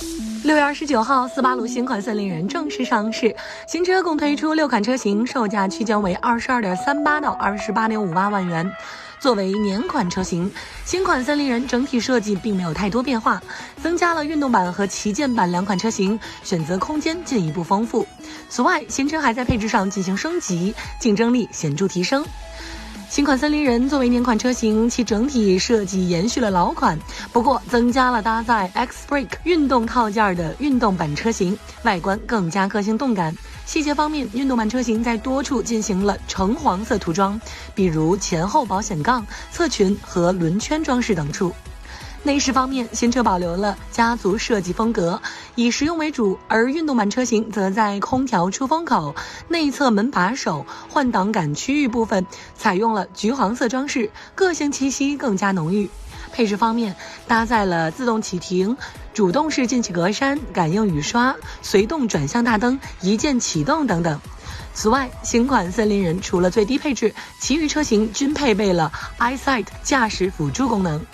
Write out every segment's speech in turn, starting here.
6月29号，斯巴鲁新款森林人正式上市。新车共推出6款车型，售价区间为22.38到28.58万元。作为年款车型，新款森林人整体设计并没有太多变化，增加了运动版和旗舰版2款车型，选择空间进一步丰富。此外，新车还在配置上进行升级，竞争力显著提升。新款森林人作为年款车型，其整体设计延续了老款，不过增加了搭载 X-Brake 运动套件的运动版车型，外观更加个性动感。细节方面，运动版车型在多处进行了橙黄色涂装，比如前后保险杠、侧裙和轮圈装饰等处。内饰方面，新车保留了家族设计风格，以实用为主，而运动版车型则在空调出风口、内侧门把手、换挡杆区域部分采用了橘黄色装饰，个性气息更加浓郁。配置方面，搭载了自动启停、主动式进气格栅、感应雨刷、随动转向大灯、一键启动等等。此外，新款森林人除了最低配置，其余车型均配备了 EyeSight 驾驶辅助功能。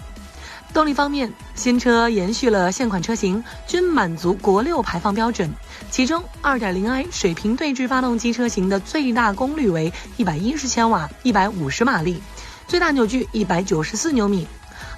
动力方面，新车延续了现款车型，均满足国6排放标准。其中 2.0i 水平对置发动机车型的最大功率为110千瓦，150马力，最大扭矩194牛米。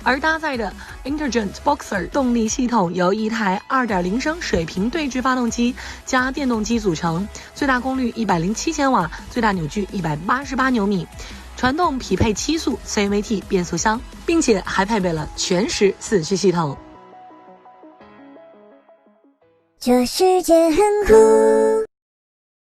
而搭载的 Intelligent Boxer 动力系统由一台 2.0 升水平对置发动机加电动机组成，最大功率107千瓦，最大扭矩188牛米。传动匹配7速 CVT 变速箱，并且还配备了全时4驱系统。这世界很酷。